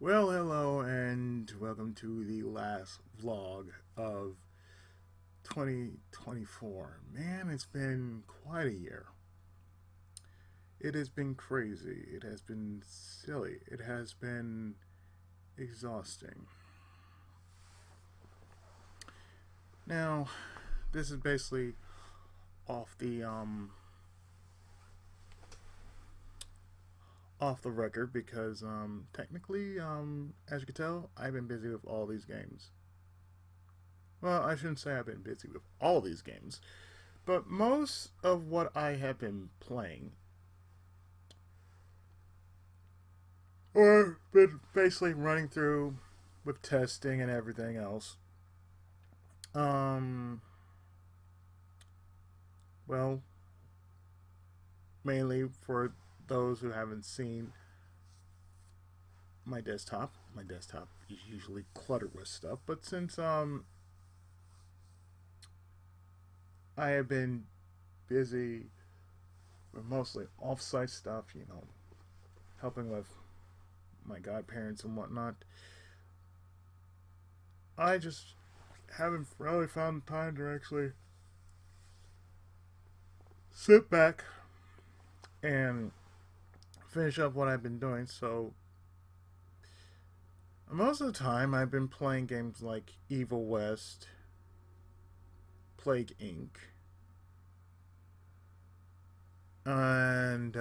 Well, hello, and welcome to the last vlog of 2024. Man, it's been quite a year. It has been crazy. It has been silly. It has been exhausting. Now, this is basically off the off the record because technically as you can tell, I've been busy with all these games. Well, I shouldn't say I've been busy with all these games, but most of what I have been playing, or been basically running through with testing and everything else. Um, well, mainly for those who haven't seen my desktop is usually cluttered with stuff. But since I have been busy with mostly off-site stuff, helping with my godparents and whatnot, I just haven't really found time to actually sit back and finish up what I've been doing. So most of the time, I've been playing games like Evil West, Plague Inc., and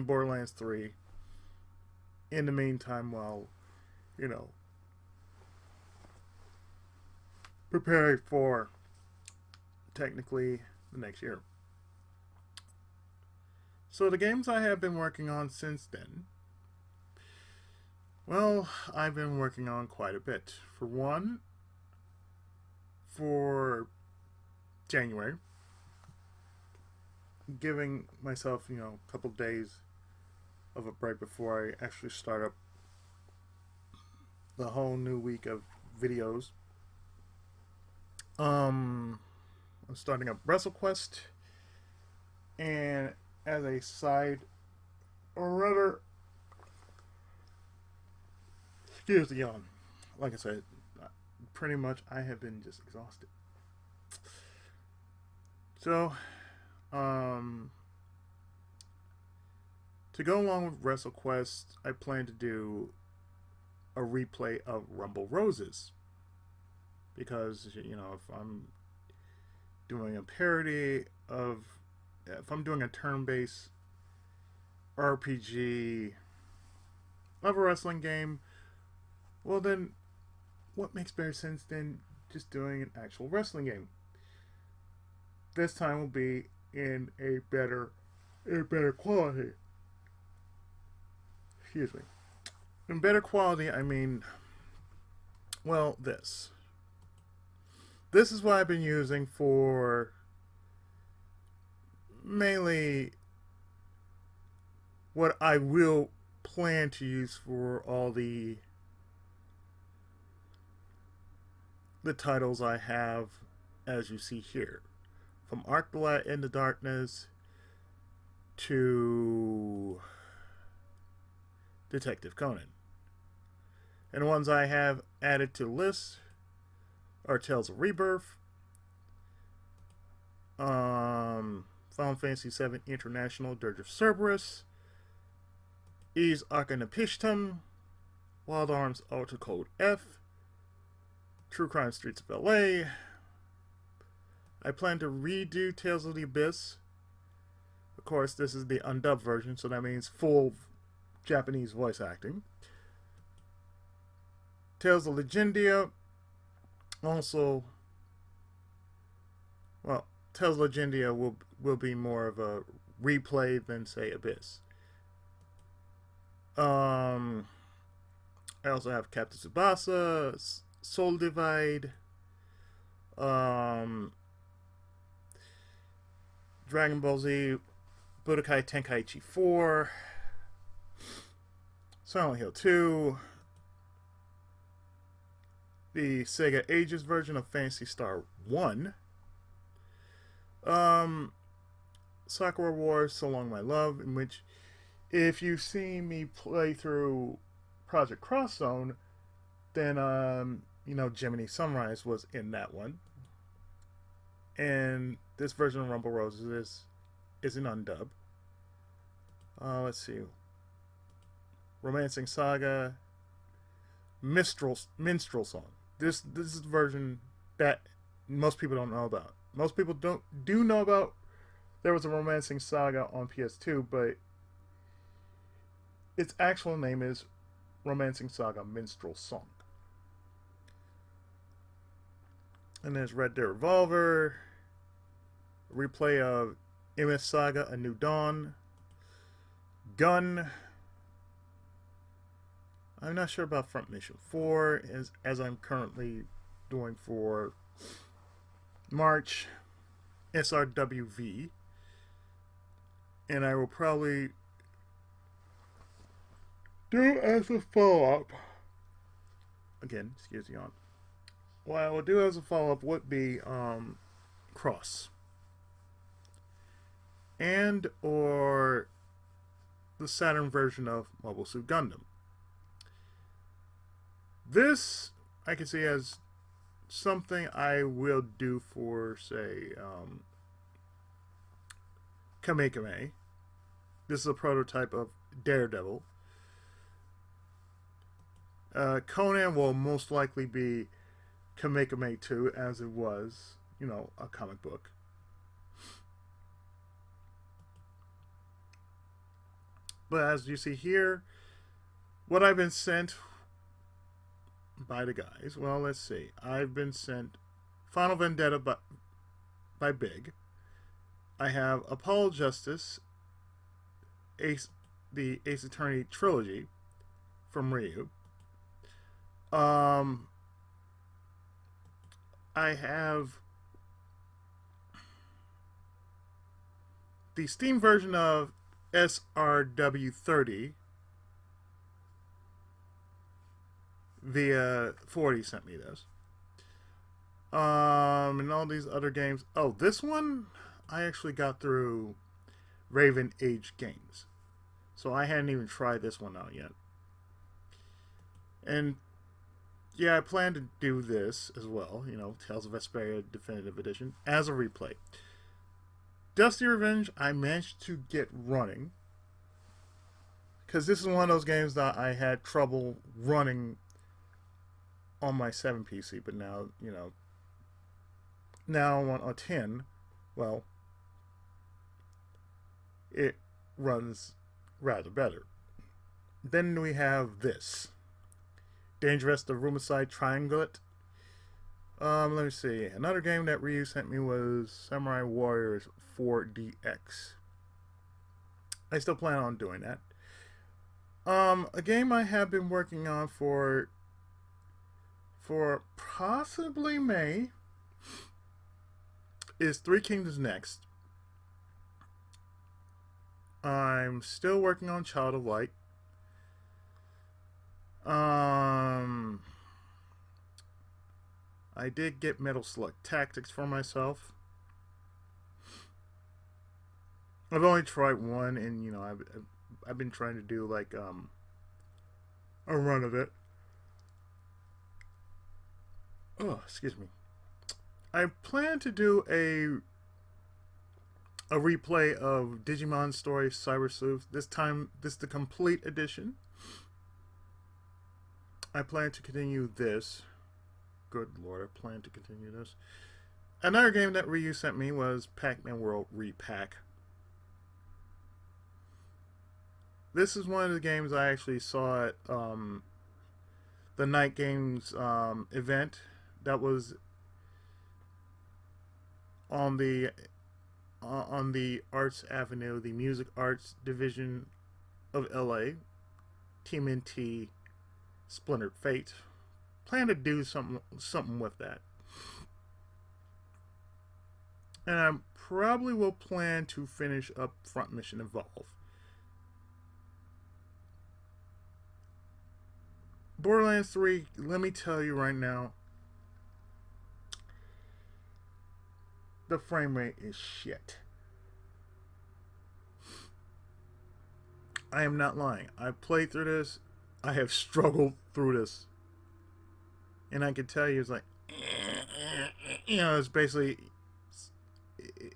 Borderlands 3. In the meantime, while you know preparing for technically the next year. So the games I have been working on since then, well, I've been working on quite a bit. For one, for January, giving myself, a couple days of a break before I actually start up the whole new week of videos. I'm starting up WrestleQuest, and as a side, or rather, excuse the yawn. Like I said, pretty much I have been just exhausted. So, to go along with WrestleQuest, I plan to do a replay of Rumble Roses. Because, if I'm doing a parody of, if I'm doing a turn based RPG of a wrestling game, well, then what makes better sense than just doing an actual wrestling game? This time will be in a better quality. Excuse me. In better quality, I mean, well, this. This is what I've been using for mainly what I will plan to use for all the titles I have, as you see here. From Arc the Light into Darkness to Detective Conan. And the ones I have added to the list are Tales of Rebirth, Final Fantasy VII International Dirge of Cerberus, Ys Arcana Pishtum, Wild Arms Ultra Code F, True Crime Streets of LA. I plan to redo Tales of the Abyss. Of course, this is the undubbed version, so that means full Japanese voice acting. Tales of Legendia. Also, well, Tales of Legendia will be more of a replay than, say, Abyss. I also have Captain Tsubasa, Soul Divide, Dragon Ball Z, Budokai Tenkaichi 4, Silent Hill 2, the Sega Ages version of Phantasy Star 1, Sakura Wars So Long My Love, in which if you've seen me play through Project Cross Zone, then you know, Jiminy Sunrise was in that one. And this version of Rumble Roses is an undub. Let's see. Romancing Saga, Minstrel Song. This is the version that most people don't know about. Most people do know about. There was a Romancing Saga on PS2, but its actual name is Romancing Saga Minstrel Song. And there's Red Dead Revolver, a replay of MS Saga A New Dawn, Gun. I'm not sure about Front Mission 4, as I'm currently doing for March, SRWV. And I will probably do as a follow-up. Again, excuse the yawn. What I will do as a follow-up would be Cross. And or the Saturn version of Mobile Suit Gundam. This I can see as something I will do for, say, Kamekame. This is a prototype of Daredevil. Conan will most likely be Kamekame 2, as it was, you know, a comic book. But as you see here, what I've been sent by the guys, well, let's see. I've been sent Final Vendetta by Big. I have Apollo Justice, the Ace Attorney trilogy from Ryu. I have the Steam version of SRW30 via 40 sent me this. And all these other games. Oh, this one I actually got through Raven Age Games. So I hadn't even tried this one out yet. And yeah, I plan to do this as well, you know, Tales of Vesperia Definitive Edition, as a replay. Dusty Revenge, I managed to get running. Because this is one of those games that I had trouble running on my 7 PC, but now, you know, now on a 10, well, it runs rather better. Then we have this. Dangerous the Rumicide Triangulate. Let me see. Another game that Ryu sent me was Samurai Warriors 4DX. I still plan on doing that. A game I have been working on for possibly May is Three Kingdoms Next. I'm still working on Child of Light. I did get Metal Slug Tactics for myself. I've only tried one, and you know, I've been trying to do like a run of it. Oh, excuse me. I plan to do a replay of Digimon Story Cyber Sleuth. This time, this is the complete edition. I plan to continue this. Good lord, I plan to continue this. Another game that Ryu sent me was Pac-Man World Repack. This is one of the games I actually saw at the Night Games event that was on the Arts Avenue, the Music Arts Division of LA. Team NT Splintered Fate. Plan to do something with that. And I probably will plan to finish up Front Mission Evolve. Borderlands 3, let me tell you right now, the frame rate is shit. I am not lying. I played through this. I have struggled through this, and I can tell you, it's like, it's basically,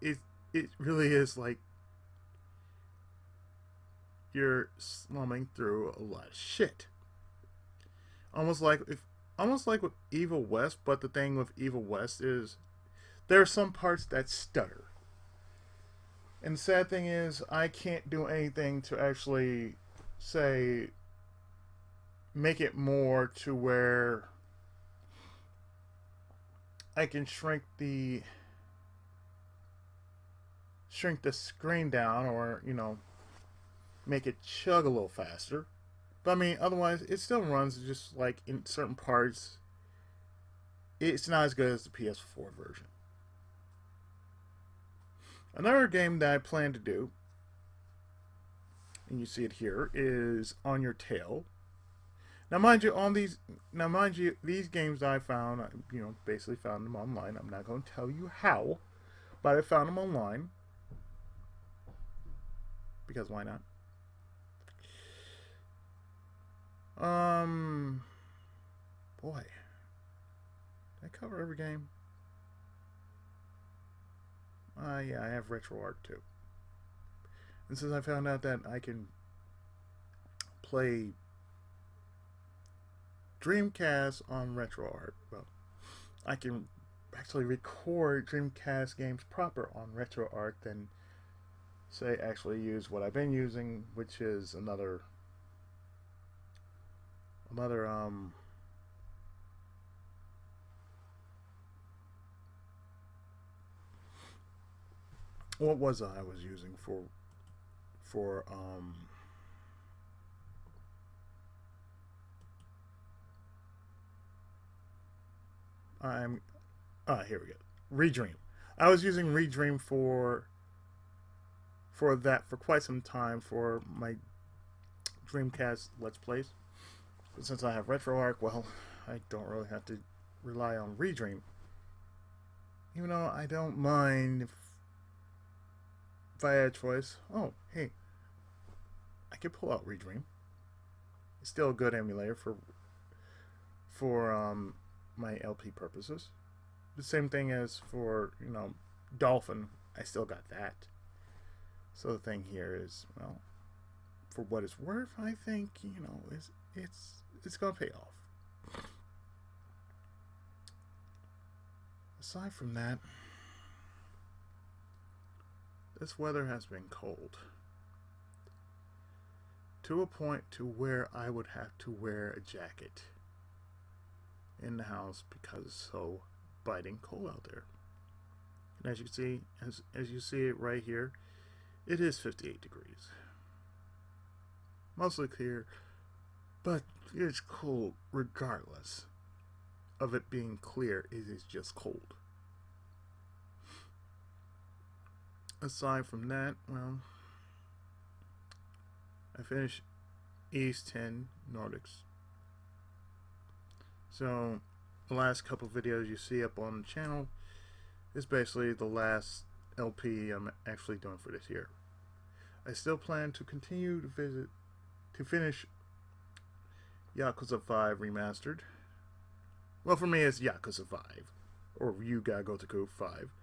it it really is like you're slumming through a lot of shit. Almost like if, almost like with Evil West, but the thing with Evil West is there are some parts that stutter. And the sad thing is, I can't do anything to actually say make it more to where I can shrink the screen down, or make it chug a little faster. But I mean, otherwise, it still runs just like in certain parts. It's not as good as the PS4 version. Another game that I plan to do, and you see it here, is On Your Tail. Now, mind you, these games I found, basically found them online. I'm not going to tell you how, but I found them online because why not? Boy, did I cover every game? Yeah, I have RetroArch too. And since I found out that I can play Dreamcast on RetroArch, well, I can actually record Dreamcast games proper on RetroArch than, say, actually use what I've been using, which is another what was I was using for I'm here we go. Redream. I was using Redream for that for quite some time for my Dreamcast Let's Plays. But since I have RetroArch, well, I don't really have to rely on Redream. Even though I don't mind if I had a choice. Oh, hey, I could pull out Redream. It's still a good emulator for my LP purposes. The same thing as for Dolphin. I still got that. So the thing here is, well, for what it's worth, I think it's gonna pay off. Aside from that, this weather has been cold. To a point to where I would have to wear a jacket in the house because it's so biting cold out there. And as you can see, as you see it right here, it is 58 degrees. Mostly clear, but it's cold regardless of it being clear. It is just cold. Aside from that, well, I finished East 10 Nordics. So the last couple videos you see up on the channel is basically the last LP I'm actually doing for this year. I still plan to continue to finish Yakuza 5 Remastered. Well, for me it's Yakuza 5, or Ryuga Gotoku 5.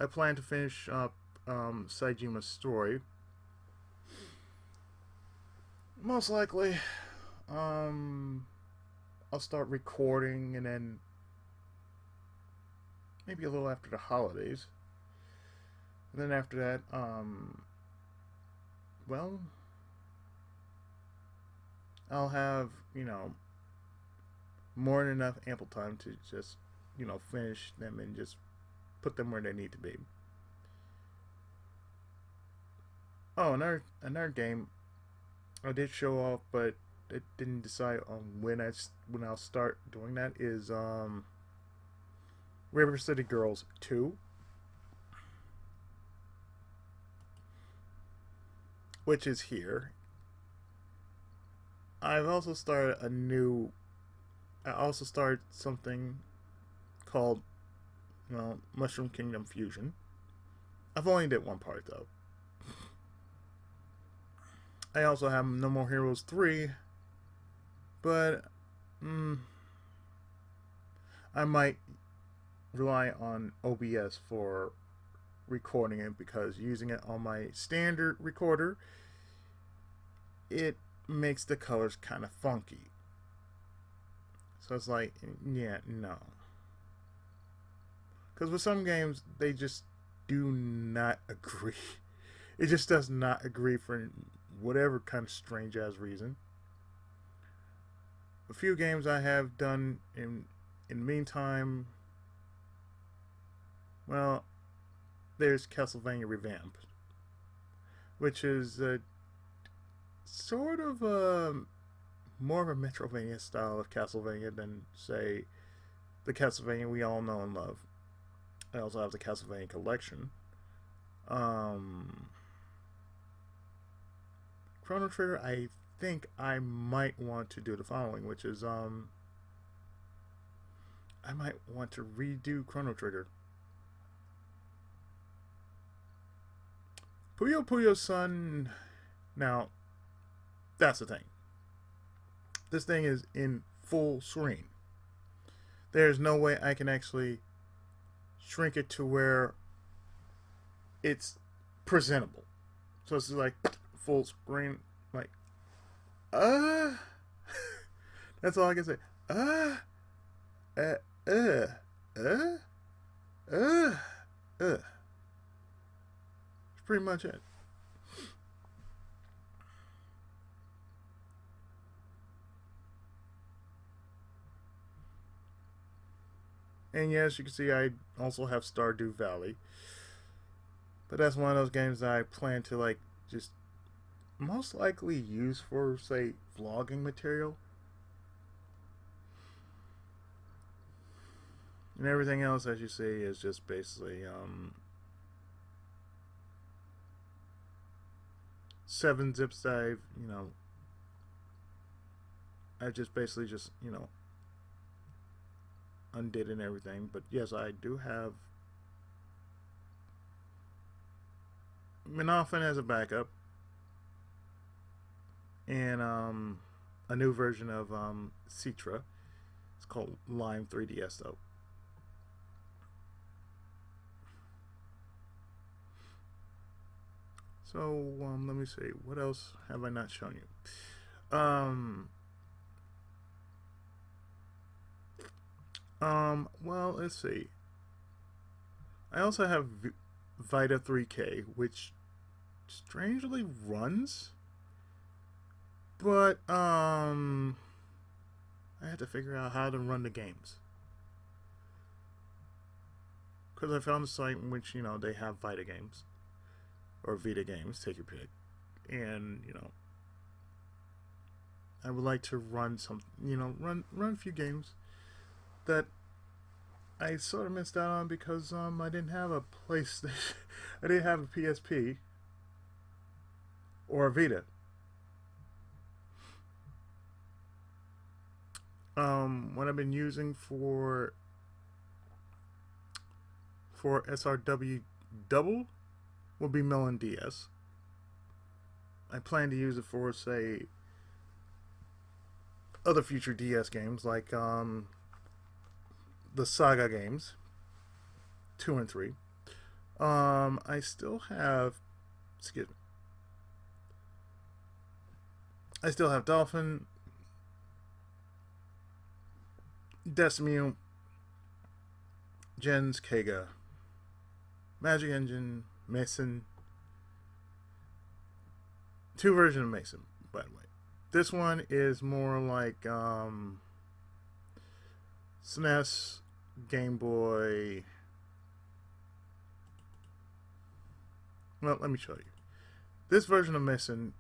I plan to finish up Saijima's story. Most likely, I'll start recording, and then maybe a little after the holidays. And then after that, well, I'll have, more than enough ample time to just, finish them and just put them where they need to be. Oh, another game I did show off, but I didn't decide on when I'll start doing that, is River City Girls 2, which is here. I also started something called, Mushroom Kingdom Fusion. I've only did one part though. I also have No More Heroes 3, but I might rely on OBS for recording it, because using it on my standard recorder, it makes the colors kind of funky. So it's like, yeah, no. Because with some games, they just do not agree. It just does not agree for whatever kind of strange ass reason. A few games I have done in the meantime, well, there's Castlevania Revamped, which is sort of more of a Metrovania style of Castlevania than, say, the Castlevania we all know and love. I also have the Castlevania collection. Chrono Trigger, I think I might want to do the following, which is I might want to redo Chrono Trigger. Puyo Puyo-san. Now, that's the thing. This thing is in full screen. There's no way I can actually shrink it to where it's presentable. So it's like full screen, like, that's all I can say. That's pretty much it. And yes, you can see I also have Stardew Valley. But that's one of those games that I plan to, like, just most likely use for, say, vlogging material. And everything else, as you see, is just basically 7 zips that I just basically just, undid and everything. But yes, I do have Minofin as a backup, and a new version of Citra. It's called Lime 3DS though. So let me see, what else have I not shown you? Well, let's see. I also have Vita 3K, which strangely runs, but I had to figure out how to run the games, because I found a site in which they have Vita games or Vita games, take your pick, and I would like to run some, run a few games that I sort of missed out on because I didn't have a PlayStation. I didn't have a PSP or a Vita. What I've been using for SRW double will be Melon DS. I plan to use it for, say, other future DS games like the Saga games 2 and 3. I still have, excuse me, I still have Dolphin, Decimune, Gens, Kega, Magic Engine, Mason. 2 versions of Mason, by the way. This one is more like SNES, Game Boy. Well, let me show you. This version of Mason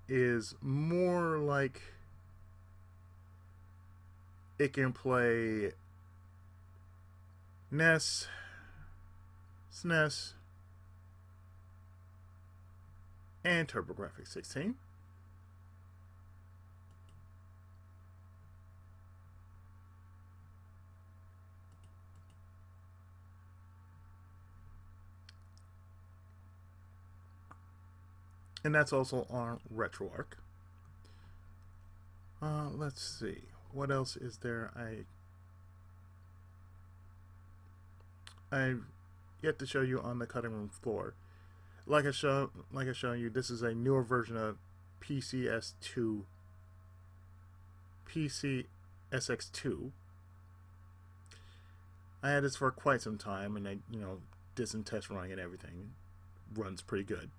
is more like it can play NES, SNES, and TurboGrafx 16. And that's also on RetroArch. Let's see. What else is there? I've yet to show you on the cutting room floor. Like I showed you, this is a newer version of PCSX2. I had this for quite some time, and I, did some test running and everything. Runs pretty good.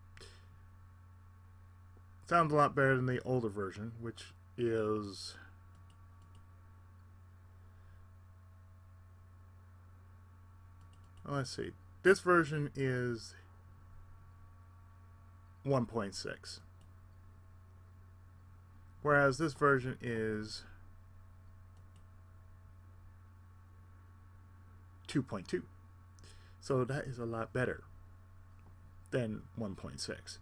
Sounds a lot better than the older version, which is let's see. This version is 1.6, whereas this version is 2.2. So that is a lot better than 1.6.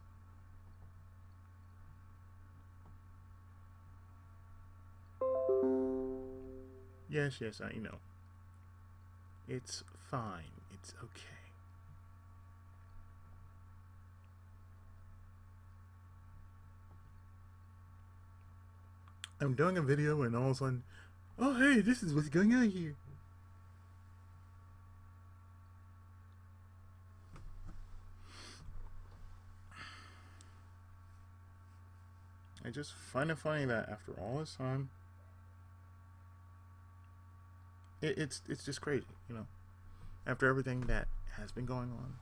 Yes, I know. It's fine. It's okay. I'm doing a video and all of a sudden, oh hey, this is what's going on here. I just find it funny that after all this time, it's just crazy, After everything that has been going on,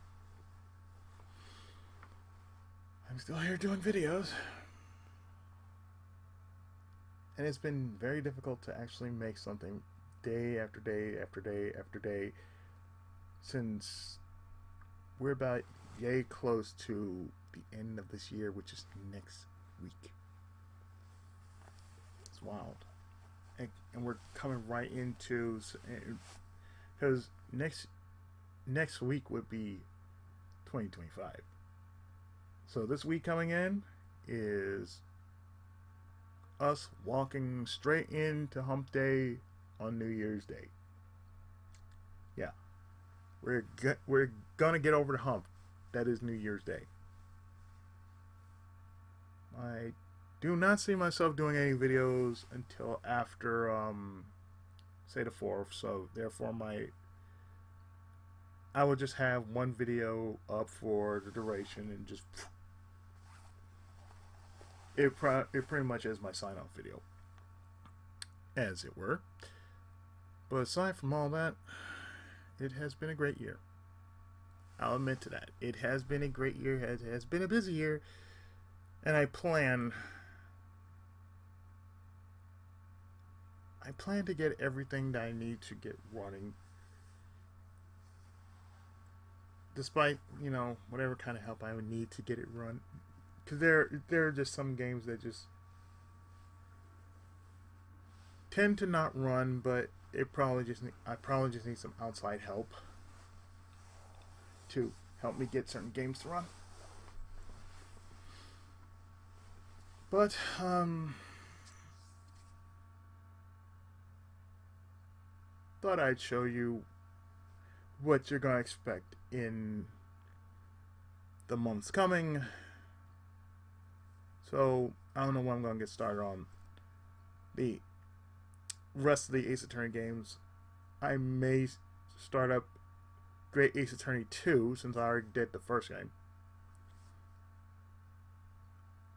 I'm still here doing videos. And it's been very difficult to actually make something day after day after day after day, since we're about yay close to the end of this year, which is next week. It's wild. And we're coming right into, because next week would be 2025. So this week coming in is us walking straight into Hump Day on New Year's Day. Yeah, we're gonna get over the hump. That is New Year's Day. I do not see myself doing any videos until after, say the 4th. So therefore, I will just have one video up for the duration and just. It pretty much is my sign-off video, as it were. But aside from all that, it has been a great year. I'll admit to that. It has been a great year. It has been a busy year. And I plan to get everything that I need to get running. Despite, whatever kind of help I would need to get it run. Because there are just some games that just tend to not run, but I probably just need some outside help to help me get certain games to run. But thought I'd show you what you're gonna expect in the months coming. So I don't know when I'm gonna get started on the rest of the Ace Attorney games. I may start up Great Ace Attorney 2 since I already did the first game.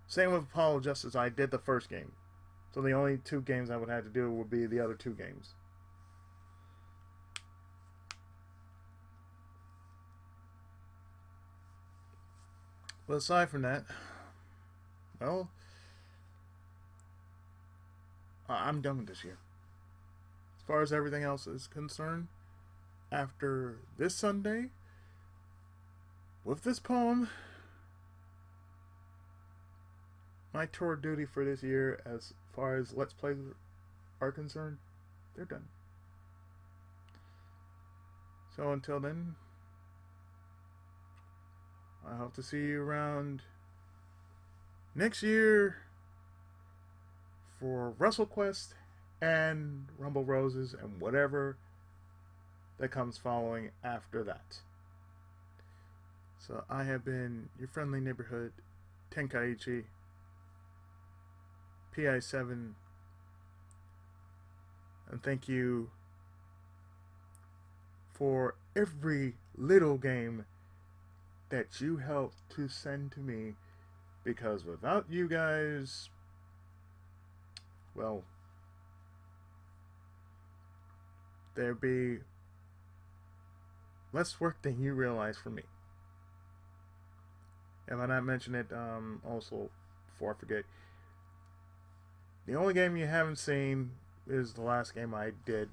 Same with Apollo Justice, I did the first game. So the only 2 games I would have to do would be the other 2 games. But aside from that, well, I'm done with this year. As far as everything else is concerned, after this Sunday, with this poem, my tour duty for this year, as far as Let's Plays are concerned, they're done. So until then, I hope to see you around next year for WrestleQuest and Rumble Roses and whatever that comes following after that. So I have been your friendly neighborhood Tenkaichi, PI7, and thank you for every little game that you helped to send to me, because without you guys, well, there'd be less work than you realize for me. If I not mention it, also, before I forget, the only game you haven't seen is the last game I did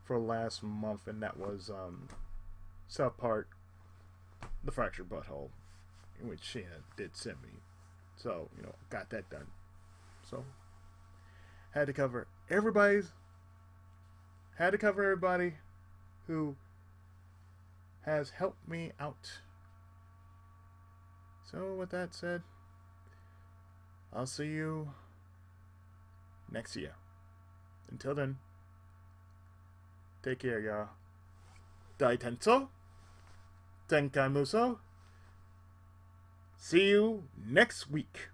for last month, and that was South Park, The Fractured Butthole, in which she did send me. So, got that done. So, had to cover everybody who has helped me out. So, with that said, I'll see you next year. Until then, take care, y'all. Daitenso, Tenkai Muso. See you next week.